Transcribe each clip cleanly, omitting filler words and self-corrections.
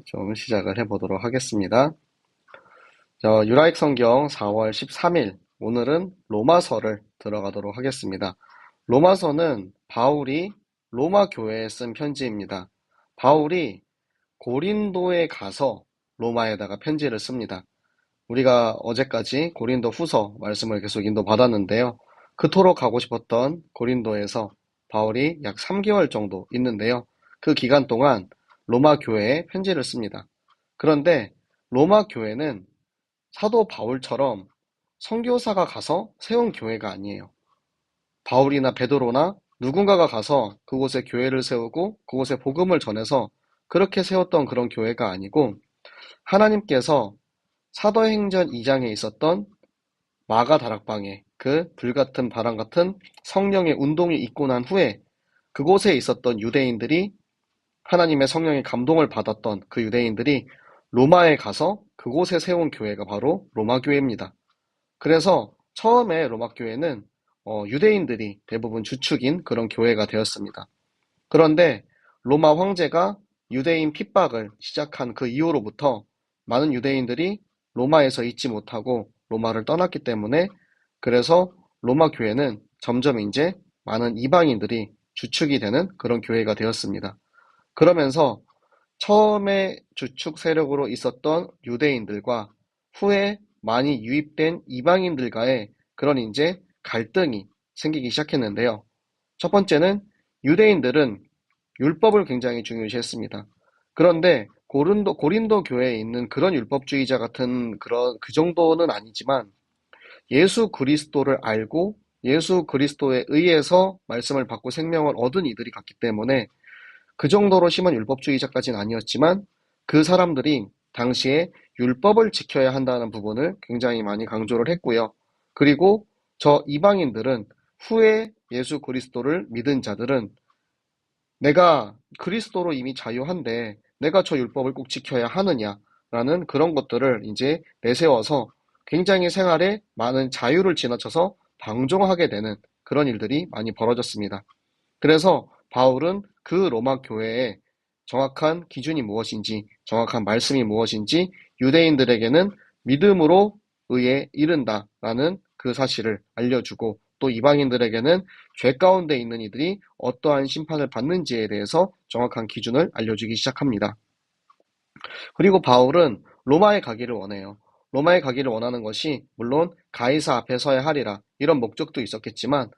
좀 시작을 해보도록 하겠습니다. 유라익 성경 4월 13일, 오늘은 로마서를 들어가도록 하겠습니다. 로마서는 바울이 로마 교회에 쓴 편지입니다. 바울이 고린도에 가서 로마에다가 편지를 씁니다. 우리가 어제까지 고린도 후서 말씀을 계속 인도받았는데요. 그토록 가고 싶었던 고린도에서 바울이 약 3개월 정도 있는데요. 그 기간 동안 로마 교회에 편지를 씁니다. 그런데 로마 교회는 사도 바울처럼 선교사가 가서 세운 교회가 아니에요. 바울이나 베드로나 누군가가 가서 그곳에 교회를 세우고 그곳에 복음을 전해서 그렇게 세웠던 그런 교회가 아니고, 하나님께서 사도행전 2장에 있었던 마가 다락방에 그 불같은 바람 같은 성령의 운동이 있고 난 후에 그곳에 있었던 유대인들이, 하나님의 성령의 감동을 받았던 그 유대인들이 로마에 가서 그곳에 세운 교회가 바로 로마 교회입니다. 그래서 처음에 로마 교회는 유대인들이 대부분 주축인 그런 교회가 되었습니다. 그런데 로마 황제가 유대인 핍박을 시작한 그 이후로부터 많은 유대인들이 로마에서 있지 못하고 로마를 떠났기 때문에, 그래서 로마 교회는 점점 이제 많은 이방인들이 주축이 되는 그런 교회가 되었습니다. 그러면서 처음에 주축 세력으로 있었던 유대인들과 후에 많이 유입된 이방인들과의 그런 이제 갈등이 생기기 시작했는데요. 첫 번째는, 유대인들은 율법을 굉장히 중요시했습니다. 그런데 고린도 교회에 있는 그런 율법주의자 같은 그 정도는 아니지만, 예수 그리스도를 알고 예수 그리스도에 의해서 말씀을 받고 생명을 얻은 이들이 같기 때문에 그 정도로 심한 율법주의자까지는 아니었지만, 그 사람들이 당시에 율법을 지켜야 한다는 부분을 굉장히 많이 강조를 했고요. 그리고 저 이방인들은, 후에 예수 그리스도를 믿은 자들은 내가 그리스도로 이미 자유한데 내가 저 율법을 꼭 지켜야 하느냐라는 그런 것들을 이제 내세워서 굉장히 생활에 많은 자유를 지나쳐서 방종하게 되는 그런 일들이 많이 벌어졌습니다. 그래서 바울은 그 로마 교회의 정확한 기준이 무엇인지, 정확한 말씀이 무엇인지 유대인들에게는 믿음으로 의에 이른다라는 그 사실을 알려주고, 또 이방인들에게는 죄 가운데 있는 이들이 어떠한 심판을 받는지에 대해서 정확한 기준을 알려주기 시작합니다. 그리고 바울은 로마에 가기를 원해요. 로마에 가기를 원하는 것이 물론 가이사 앞에 서야 하리라 이런 목적도 있었겠지만,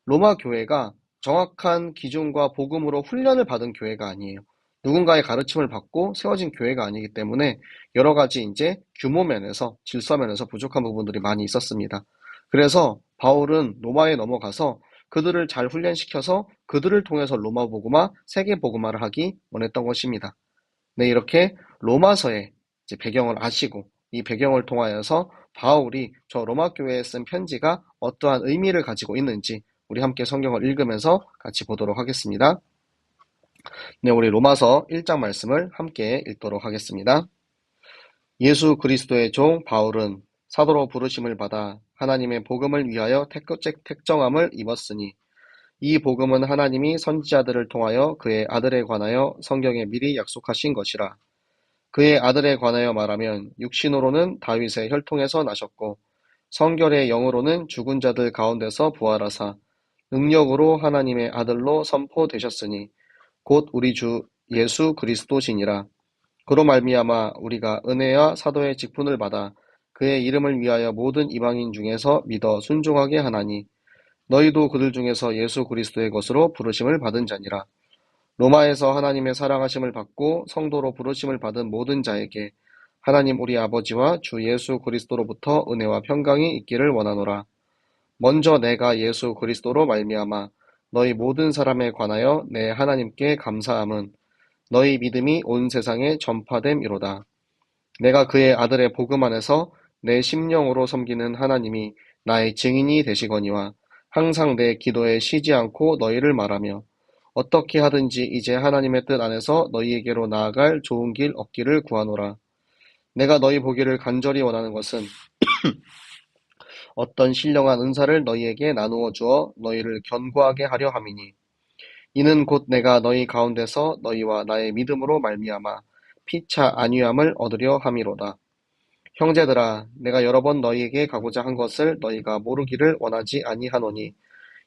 로마 교회가 정확한 기준과 복음으로 훈련을 받은 교회가 아니에요. 누군가의 가르침을 받고 세워진 교회가 아니기 때문에 여러 가지 이제 규모 면에서, 질서 면에서 부족한 부분들이 많이 있었습니다. 그래서 바울은 로마에 넘어가서 그들을 잘 훈련시켜서 그들을 통해서 로마 복음화, 세계 복음화를 하기 원했던 것입니다. 네, 이렇게 로마서의 이제 배경을 아시고, 이 배경을 통하여서 바울이 저 로마 교회에 쓴 편지가 어떠한 의미를 가지고 있는지 우리 함께 성경을 읽으면서 같이 보도록 하겠습니다. 네, 우리 로마서 1장 말씀을 함께 읽도록 하겠습니다. 예수 그리스도의 종 바울은 사도로 부르심을 받아 하나님의 복음을 위하여 택정함을 입었으니, 이 복음은 하나님이 선지자들을 통하여 그의 아들에 관하여 성경에 미리 약속하신 것이라. 그의 아들에 관하여 말하면 육신으로는 다윗의 혈통에서 나셨고 성결의 영으로는 죽은 자들 가운데서 부활하사 능력으로 하나님의 아들로 선포되셨으니 곧 우리 주 예수 그리스도시니라. 그로 말미암아 우리가 은혜와 사도의 직분을 받아 그의 이름을 위하여 모든 이방인 중에서 믿어 순종하게 하나니, 너희도 그들 중에서 예수 그리스도의 것으로 부르심을 받은 자니라. 로마에서 하나님의 사랑하심을 받고 성도로 부르심을 받은 모든 자에게 하나님 우리 아버지와 주 예수 그리스도로부터 은혜와 평강이 있기를 원하노라. 먼저 내가 예수 그리스도로 말미암아 너희 모든 사람에 관하여 내 하나님께 감사함은 너희 믿음이 온 세상에 전파됨이로다. 내가 그의 아들의 복음 안에서 내 심령으로 섬기는 하나님이 나의 증인이 되시거니와 항상 내 기도에 쉬지 않고 너희를 말하며 어떻게 하든지 이제 하나님의 뜻 안에서 너희에게로 나아갈 좋은 길 얻기를 구하노라. 내가 너희 보기를 간절히 원하는 것은 어떤 신령한 은사를 너희에게 나누어 주어 너희를 견고하게 하려 함이니, 이는 곧 내가 너희 가운데서 너희와 나의 믿음으로 말미암아 피차 안위함을 얻으려 함이로다. 형제들아, 내가 여러 번 너희에게 가고자 한 것을 너희가 모르기를 원하지 아니하노니,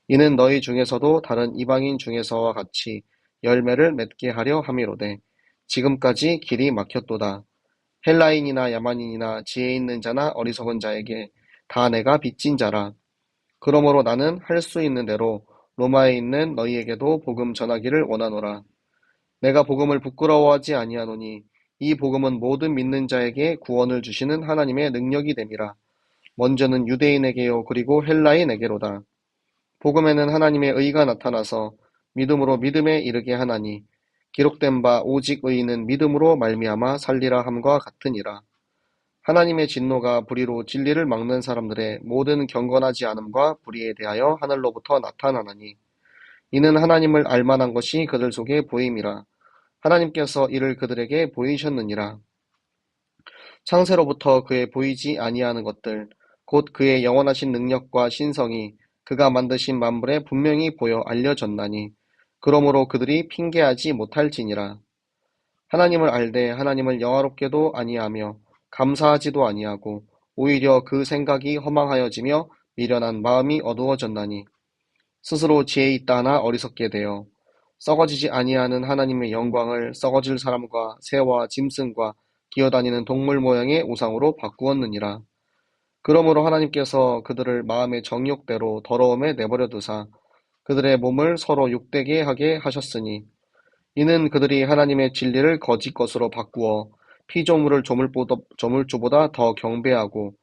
이는 너희 중에서도 다른 이방인 중에서와 같이 열매를 맺게 하려 함이로되, 지금까지 길이 막혔도다. 헬라인이나 야만인이나 지혜 있는 자나 어리석은 자에게 다 내가 빚진 자라. 그러므로 나는 할 수 있는 대로 로마에 있는 너희에게도 복음 전하기를 원하노라. 내가 복음을 부끄러워하지 아니하노니 이 복음은 모든 믿는 자에게 구원을 주시는 하나님의 능력이 됨이라. 먼저는 유대인에게요 그리고 헬라인에게로다. 복음에는 하나님의 의가 나타나서 믿음으로 믿음에 이르게 하나니 기록된 바 오직 의인은 믿음으로 말미암아 살리라 함과 같으니라. 하나님의 진노가 불의로 진리를 막는 사람들의 모든 경건하지 않음과 불의에 대하여 하늘로부터 나타나나니, 이는 하나님을 알만한 것이 그들 속에 보임이라. 하나님께서 이를 그들에게 보이셨느니라. 창세로부터 그의 보이지 아니하는 것들, 곧 그의 영원하신 능력과 신성이 그가 만드신 만물에 분명히 보여 알려졌나니, 그러므로 그들이 핑계하지 못할지니라. 하나님을 알되 하나님을 영화롭게도 아니하며 감사하지도 아니하고 오히려 그 생각이 허망하여지며 미련한 마음이 어두워졌나니, 스스로 지혜 있다 하나 어리석게 되어 썩어지지 아니하는 하나님의 영광을 썩어질 사람과 새와 짐승과 기어다니는 동물 모양의 우상으로 바꾸었느니라. 그러므로 하나님께서 그들을 마음의 정욕대로 더러움에 내버려 두사 그들의 몸을 서로 욕되게 하게 하셨으니, 이는 그들이 하나님의 진리를 거짓 것으로 바꾸어 피조물을 조물주보다 더 경배하고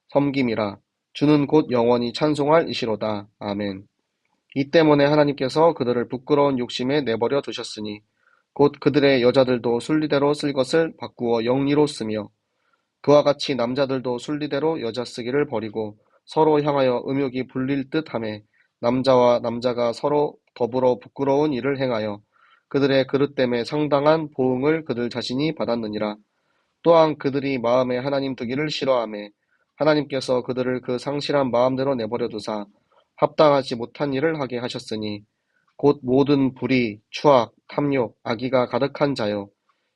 섬김이라. 주는 곧 영원히 찬송할 이시로다. 아멘. 이 때문에 하나님께서 그들을 부끄러운 욕심에 내버려 두셨으니, 곧 그들의 여자들도 순리대로 쓸 것을 바꾸어 영리로 쓰며, 그와 같이 남자들도 순리대로 여자 쓰기를 버리고 서로 향하여 음욕이 불릴 듯 하매, 남자와 남자가 서로 더불어 부끄러운 일을 행하여 그들의 그릇됨에 상당한 보응을 그들 자신이 받았느니라. 또한 그들이 마음에 하나님 두기를 싫어하매 하나님께서 그들을 그 상실한 마음대로 내버려 두사 합당하지 못한 일을 하게 하셨으니, 곧 모든 불의, 추악, 탐욕, 악의가 가득한 자요,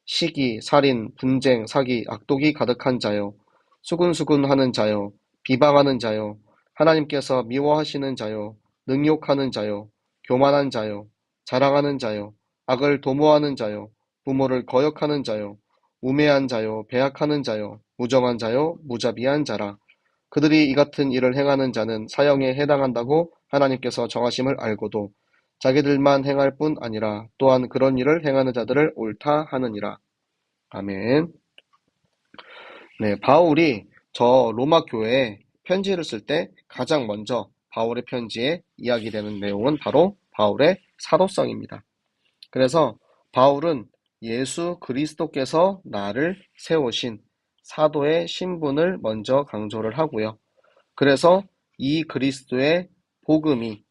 시기, 살인, 분쟁, 사기, 악독이 가득한 자요, 수군수군하는 자요, 비방하는 자요, 하나님께서 미워하시는 자요, 능욕하는 자요, 교만한 자요, 자랑하는 자요, 악을 도모하는 자요, 부모를 거역하는 자요, 우매한 자요, 배약하는 자요, 무정한 자요, 무자비한 자라. 그들이 이 같은 일을 행하는 자는 사형에 해당한다고 하나님께서 정하심을 알고도 자기들만 행할 뿐 아니라 또한 그런 일을 행하는 자들을 옳다 하느니라. 아멘. 네, 바울이 저 로마 교회에 편지를 쓸 때 가장 먼저 바울의 편지에 이야기되는 내용은 바로 바울의 사도성입니다. 그래서 바울은 예수 그리스도께서 나를 세우신 사도의 신분을 먼저 강조를 하고요. 그래서 이 그리스도의 복음이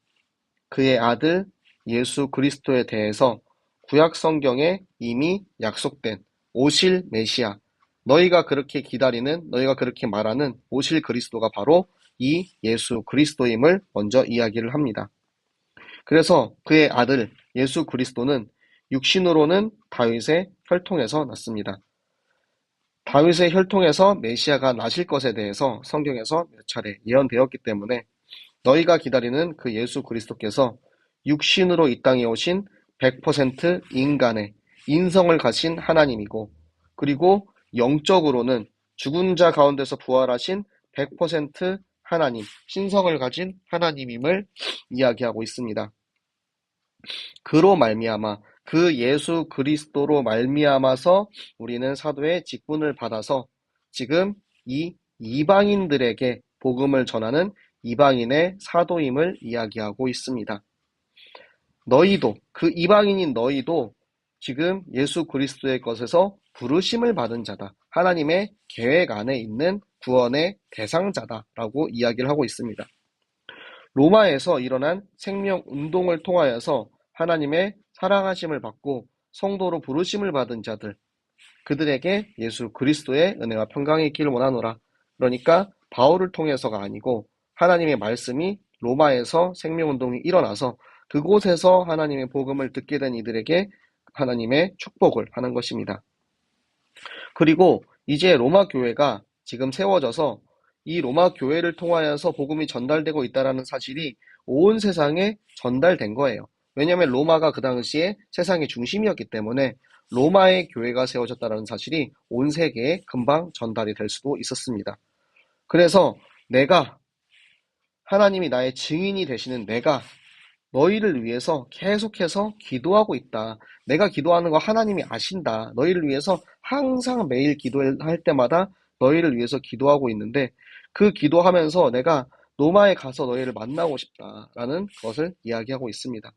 그의 아들 예수 그리스도에 대해서 구약 성경에 이미 약속된 오실 메시아, 너희가 그렇게 기다리는, 너희가 그렇게 말하는 오실 그리스도가 바로 이 예수 그리스도임을 먼저 이야기를 합니다. 그래서 그의 아들 예수 그리스도는 육신으로는 다윗의 혈통에서 났습니다. 다윗의 혈통에서 메시아가 나실 것에 대해서 성경에서 몇 차례 예언되었기 때문에 너희가 기다리는 그 예수 그리스도께서 육신으로 이 땅에 오신 100% 인간의 인성을 가진 하나님이고, 그리고 영적으로는 죽은 자 가운데서 부활하신 100% 하나님, 신성을 가진 하나님임을 이야기하고 있습니다. 그로 말미암아 그 예수 그리스도로 말미암아서 우리는 사도의 직분을 받아서 지금 이 이방인들에게 복음을 전하는 이방인의 사도임을 이야기하고 있습니다. 너희도, 그 이방인인 너희도 지금 예수 그리스도의 것에서 부르심을 받은 자다. 하나님의 계획 안에 있는 구원의 대상자다라고 이야기를 하고 있습니다. 로마에서 일어난 생명운동을 통하여서 하나님의 사랑하심을 받고 성도로 부르심을 받은 자들, 그들에게 예수 그리스도의 은혜와 평강이 있기를 원하노라. 그러니까 바울을 통해서가 아니고 하나님의 말씀이 로마에서 생명운동이 일어나서 그곳에서 하나님의 복음을 듣게 된 이들에게 하나님의 축복을 하는 것입니다. 그리고 이제 로마 교회가 지금 세워져서 이 로마 교회를 통하여서 복음이 전달되고 있다는 사실이 온 세상에 전달된 거예요. 왜냐하면 로마가 그 당시에 세상의 중심이었기 때문에 로마의 교회가 세워졌다는 사실이 온 세계에 금방 전달이 될 수도 있었습니다. 그래서 내가, 하나님이 나의 증인이 되시는 내가 너희를 위해서 계속해서 기도하고 있다. 내가 기도하는 거 하나님이 아신다. 너희를 위해서 항상 매일 기도할 때마다 너희를 위해서 기도하고 있는데, 그 기도하면서 내가 로마에 가서 너희를 만나고 싶다라는 것을 이야기하고 있습니다.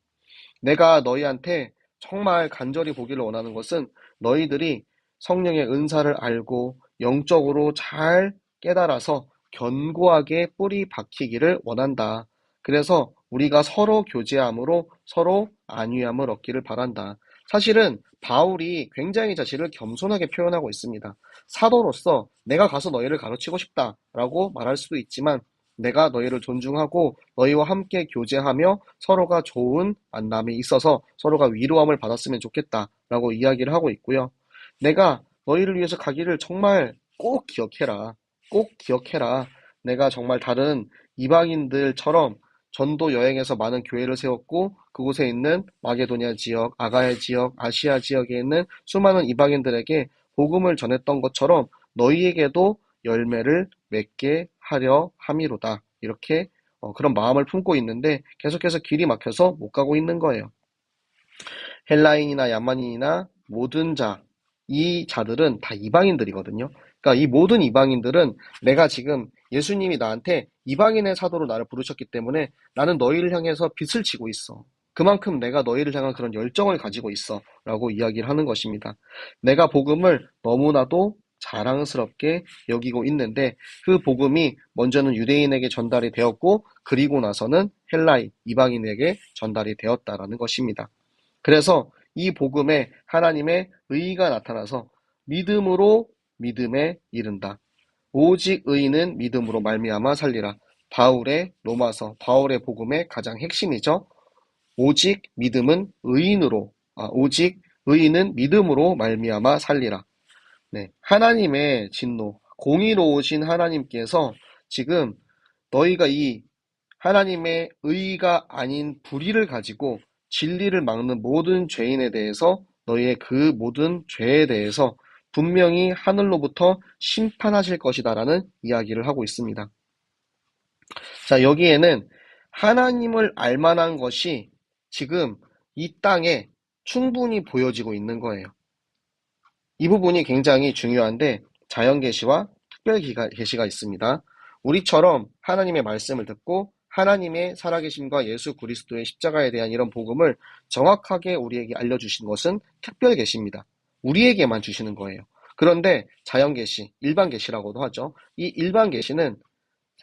내가 너희한테 정말 간절히 보기를 원하는 것은 너희들이 성령의 은사를 알고 영적으로 잘 깨달아서 견고하게 뿌리 박히기를 원한다. 그래서 우리가 서로 교제함으로 서로 안위함을 얻기를 바란다. 사실은 바울이 굉장히 자신을 겸손하게 표현하고 있습니다. 사도로서 내가 가서 너희를 가르치고 싶다라고 말할 수도 있지만, 내가 너희를 존중하고 너희와 함께 교제하며 서로가 좋은 만남이 있어서 서로가 위로함을 받았으면 좋겠다라고 이야기를 하고 있고요. 내가 너희를 위해서 가기를 정말 꼭 기억해라. 꼭 기억해라. 내가 정말 다른 이방인들처럼 전도 여행에서 많은 교회를 세웠고, 그곳에 있는 마게도냐 지역, 아가야 지역, 아시아 지역에 있는 수많은 이방인들에게 복음을 전했던 것처럼 너희에게도 열매를 맺게 하려 함이로다. 이렇게 그런 마음을 품고 있는데 계속해서 길이 막혀서 못 가고 있는 거예요. 헬라인이나 야만인이나 모든 자, 이 자들은 다 이방인들이거든요. 그러니까 이 모든 이방인들은 내가 지금, 예수님이 나한테 이방인의 사도로 나를 부르셨기 때문에 나는 너희를 향해서 빛을 치고 있어. 그만큼 내가 너희를 향한 그런 열정을 가지고 있어 라고 이야기를 하는 것입니다. 내가 복음을 너무나도 자랑스럽게 여기고 있는데, 그 복음이 먼저는 유대인에게 전달이 되었고 그리고 나서는 헬라인, 이방인에게 전달이 되었다라는 것입니다. 그래서 이 복음에 하나님의 의의가 나타나서 믿음으로 믿음에 이른다. 오직 의인은 믿음으로 말미암아 살리라. 바울의 로마서, 바울의 복음의 가장 핵심이죠. 오직 믿음은 의인으로, 오직 의인은 믿음으로 말미암아 살리라. 네, 하나님의 진노, 공의로우신 하나님께서 지금 너희가 이 하나님의 의가 아닌 불의를 가지고 진리를 막는 모든 죄인에 대해서, 너희의 그 모든 죄에 대해서 분명히 하늘로부터 심판하실 것이다라는 이야기를 하고 있습니다. 자, 여기에는 하나님을 알만한 것이 지금 이 땅에 충분히 보여지고 있는 거예요. 이 부분이 굉장히 중요한데, 자연계시와 특별계시가 있습니다. 우리처럼 하나님의 말씀을 듣고 하나님의 살아계심과 예수 그리스도의 십자가에 대한 이런 복음을 정확하게 우리에게 알려주신 것은 특별계시입니다. 우리에게만 주시는 거예요. 그런데 자연계시, 일반계시라고도 하죠. 이 일반계시는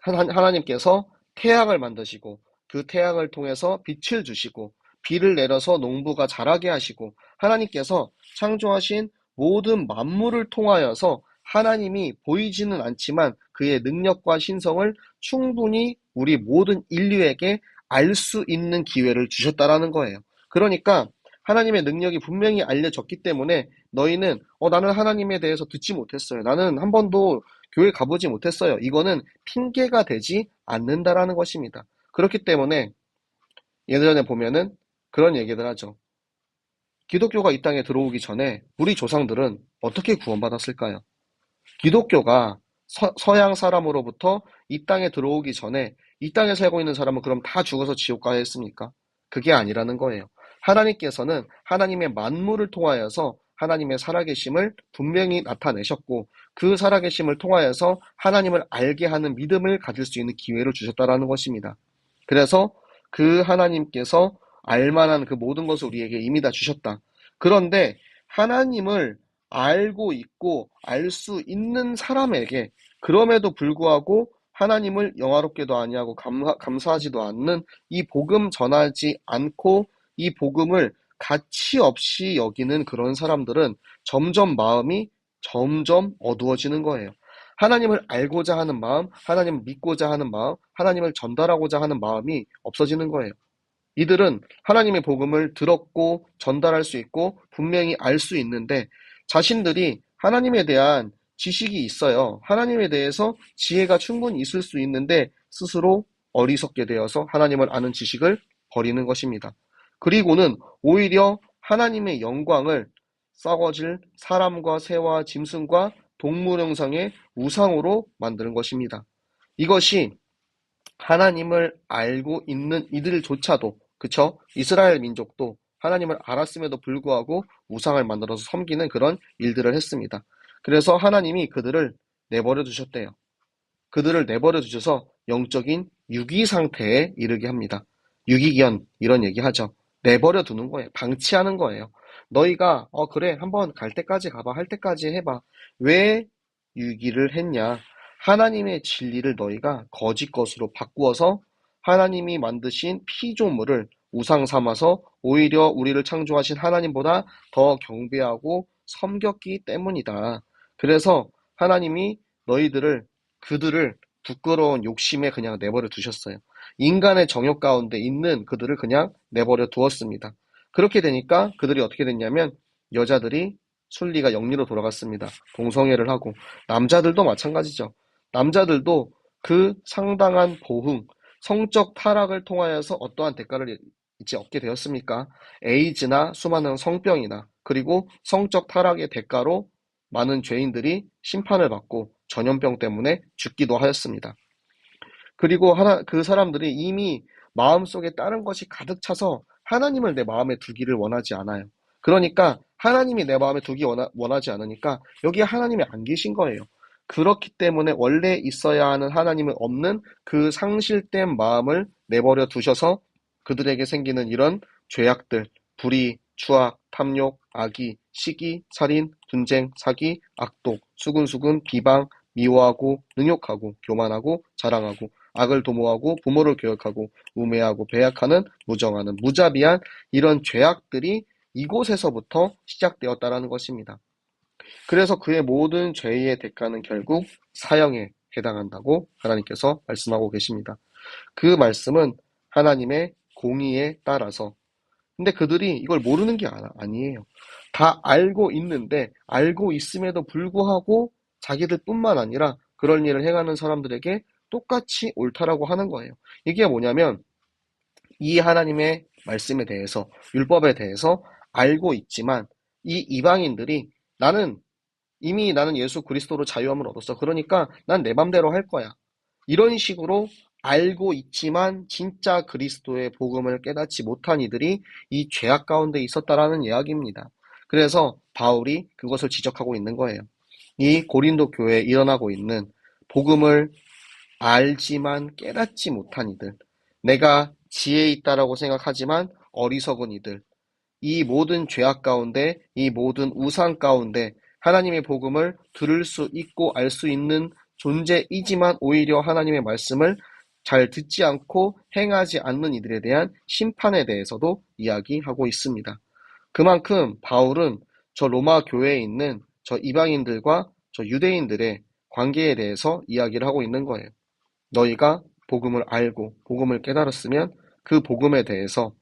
하나님께서 태양을 만드시고 그 태양을 통해서 빛을 주시고 비를 내려서 농부가 자라게 하시고, 하나님께서 창조하신 모든 만물을 통하여서 하나님이 보이지는 않지만 그의 능력과 신성을 충분히 우리 모든 인류에게 알 수 있는 기회를 주셨다라는 거예요. 그러니까 하나님의 능력이 분명히 알려졌기 때문에 너희는 나는 하나님에 대해서 듣지 못했어요. 나는 한 번도 교회 가보지 못했어요. 이거는 핑계가 되지 않는다라는 것입니다. 그렇기 때문에 예전에 보면은 그런 얘기들 하죠. 기독교가 이 땅에 들어오기 전에 우리 조상들은 어떻게 구원받았을까요? 기독교가 서양 사람으로부터 이 땅에 들어오기 전에 이 땅에 살고 있는 사람은 그럼 다 죽어서 지옥 가야 했습니까? 그게 아니라는 거예요. 하나님께서는 하나님의 만물을 통하여서 하나님의 살아계심을 분명히 나타내셨고, 그 살아계심을 통하여서 하나님을 알게 하는 믿음을 가질 수 있는 기회를 주셨다라는 것입니다. 그래서 그 하나님께서 알만한 그 모든 것을 우리에게 이미 다 주셨다. 그런데 하나님을 알고 있고 알 수 있는 사람에게 그럼에도 불구하고 하나님을 영화롭게도 아니하고 감사하지도 않는, 이 복음 전하지 않고 이 복음을 가치 없이 여기는 그런 사람들은 점점 마음이 점점 어두워지는 거예요. 하나님을 알고자 하는 마음, 하나님을 믿고자 하는 마음, 하나님을 전달하고자 하는 마음이 없어지는 거예요. 이들은 하나님의 복음을 들었고 전달할 수 있고 분명히 알 수 있는데, 자신들이 하나님에 대한 지식이 있어요. 하나님에 대해서 지혜가 충분히 있을 수 있는데 스스로 어리석게 되어서 하나님을 아는 지식을 버리는 것입니다. 그리고는 오히려 하나님의 영광을 썩어질 사람과 새와 짐승과 동물 형상의 우상으로 만드는 것입니다. 이것이 하나님을 알고 있는 이들조차도, 그쵸? 이스라엘 민족도 하나님을 알았음에도 불구하고 우상을 만들어서 섬기는 그런 일들을 했습니다. 그래서 하나님이 그들을 내버려 두셨대요. 그들을 내버려 두셔서 영적인 유기 상태에 이르게 합니다. 유기견 이런 얘기 하죠. 내버려 두는 거예요. 방치하는 거예요. 너희가 그래 한번 갈 때까지 가봐 할 때까지 해봐. 왜 유기를 했냐? 하나님의 진리를 너희가 거짓 것으로 바꾸어서 하나님이 만드신 피조물을 우상 삼아서 오히려 우리를 창조하신 하나님보다 더 경배하고 섬겼기 때문이다. 그래서 하나님이 그들을 부끄러운 욕심에 그냥 내버려 두셨어요. 인간의 정욕 가운데 있는 그들을 그냥 내버려 두었습니다. 그렇게 되니까 그들이 어떻게 됐냐면 여자들이 순리가 영리로 돌아갔습니다. 동성애를 하고 남자들도 마찬가지죠. 남자들도 그 상당한 보흥, 성적 타락을 통하여서 어떠한 대가를 이제 얻게 되었습니까? 에이즈나 수많은 성병이나 그리고 성적 타락의 대가로 많은 죄인들이 심판을 받고 전염병 때문에 죽기도 하였습니다. 그리고 그 사람들이 이미 마음속에 다른 것이 가득 차서 하나님을 내 마음에 두기를 원하지 않아요. 그러니까 하나님이 내 마음에 두기 원하지 않으니까 여기에 하나님이 안 계신 거예요. 그렇기 때문에 원래 있어야 하는 하나님은 없는 그 상실된 마음을 내버려 두셔서 그들에게 생기는 이런 죄악들, 불의, 추악, 탐욕, 악의, 시기, 살인, 분쟁, 사기, 악독, 수근수근, 비방, 미워하고, 능욕하고, 교만하고, 자랑하고, 악을 도모하고, 부모를 교역하고, 우매하고, 배약하는, 무정하는, 무자비한 이런 죄악들이 이곳에서부터 시작되었다라는 것입니다. 그래서 그의 모든 죄의 대가는 결국 사형에 해당한다고 하나님께서 말씀하고 계십니다. 그 말씀은 하나님의 공의에 따라서, 근데 그들이 이걸 모르는 게 아니에요. 다 알고 있는데 알고 있음에도 불구하고 자기들뿐만 아니라 그런 일을 행하는 사람들에게 똑같이 옳다라고 하는 거예요. 이게 뭐냐면 이 하나님의 말씀에 대해서, 율법에 대해서 알고 있지만 이 이방인들이 이미 나는 예수 그리스도로 자유함을 얻었어. 그러니까 난 내 맘대로 할 거야. 이런 식으로 알고 있지만 진짜 그리스도의 복음을 깨닫지 못한 이들이 이 죄악 가운데 있었다라는 이야기입니다. 그래서 바울이 그것을 지적하고 있는 거예요. 이 고린도 교회에 일어나고 있는 복음을 알지만 깨닫지 못한 이들, 내가 지혜 있다라고 생각하지만 어리석은 이들, 이 모든 죄악 가운데, 이 모든 우상 가운데 하나님의 복음을 들을 수 있고 알 수 있는 존재이지만 오히려 하나님의 말씀을 잘 듣지 않고 행하지 않는 이들에 대한 심판에 대해서도 이야기하고 있습니다. 그만큼 바울은 저 로마 교회에 있는 저 이방인들과 저 유대인들의 관계에 대해서 이야기를 하고 있는 거예요. 너희가 복음을 알고 복음을 깨달았으면 그 복음에 대해서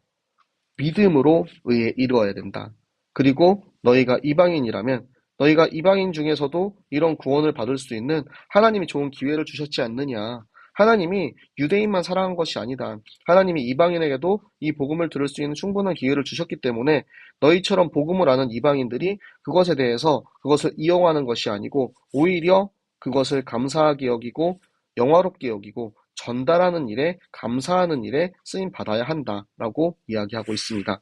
믿음으로 의에 이루어야 된다. 그리고 너희가 이방인이라면 너희가 이방인 중에서도 이런 구원을 받을 수 있는 하나님이 좋은 기회를 주셨지 않느냐. 하나님이 유대인만 사랑한 것이 아니다. 하나님이 이방인에게도 이 복음을 들을 수 있는 충분한 기회를 주셨기 때문에 너희처럼 복음을 아는 이방인들이 그것에 대해서 그것을 이용하는 것이 아니고 오히려 그것을 감사하게 여기고 영화롭게 여기고 전달하는 일에 감사하는 일에 쓰임 받아야 한다라고 이야기하고 있습니다.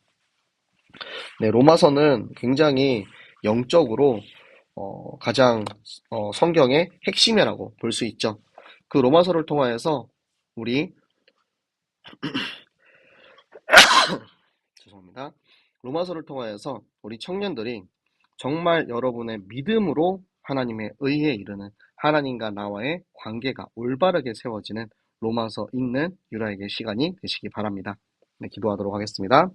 네, 로마서는 굉장히 영적으로 가장 성경의 핵심이라고 볼 수 있죠. 그 로마서를 통하여서 우리 죄송합니다. 로마서를 통하여서 우리 청년들이 정말 여러분의 믿음으로 하나님의 의에 이르는 하나님과 나와의 관계가 올바르게 세워지는 로마서 읽는 유라에게 시간이 되시기 바랍니다. 네, 기도하도록 하겠습니다.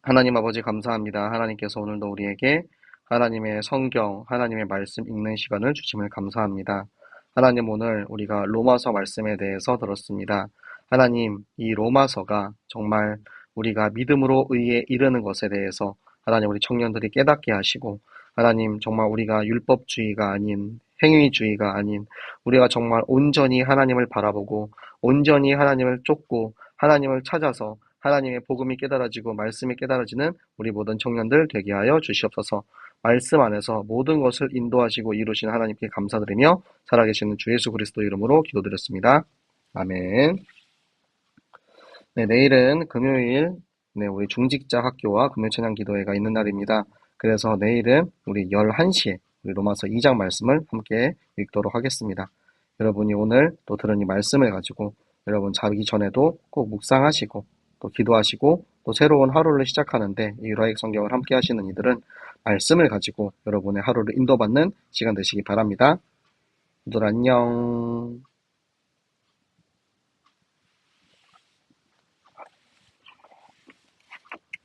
하나님 아버지 감사합니다. 하나님께서 오늘도 우리에게 하나님의 성경, 하나님의 말씀 읽는 시간을 주심을 감사합니다. 하나님 오늘 우리가 로마서 말씀에 대해서 들었습니다. 하나님, 이 로마서가 정말 우리가 믿음으로 의에 이르는 것에 대해서 하나님 우리 청년들이 깨닫게 하시고 하나님, 정말 우리가 율법주의가 아닌, 행위주의가 아닌, 우리가 정말 온전히 하나님을 바라보고, 온전히 하나님을 쫓고, 하나님을 찾아서 하나님의 복음이 깨달아지고 말씀이 깨달아지는 우리 모든 청년들 되게 하여 주시옵소서. 말씀 안에서 모든 것을 인도하시고 이루신 하나님께 감사드리며 살아계시는 주 예수 그리스도 이름으로 기도드렸습니다. 아멘. 네, 내일은 금요일, 네, 우리 중직자 학교와 금요 찬양 기도회가 있는 날입니다. 그래서 내일은 우리 11시에 우리 로마서 2장 말씀을 함께 읽도록 하겠습니다. 여러분이 오늘 또 들은 이 말씀을 가지고 여러분 자기 전에도 꼭 묵상하시고 또 기도하시고 또 새로운 하루를 시작하는데 이 유라익 성경을 함께 하시는 이들은 말씀을 가지고 여러분의 하루를 인도받는 시간 되시기 바랍니다. 모두 안녕.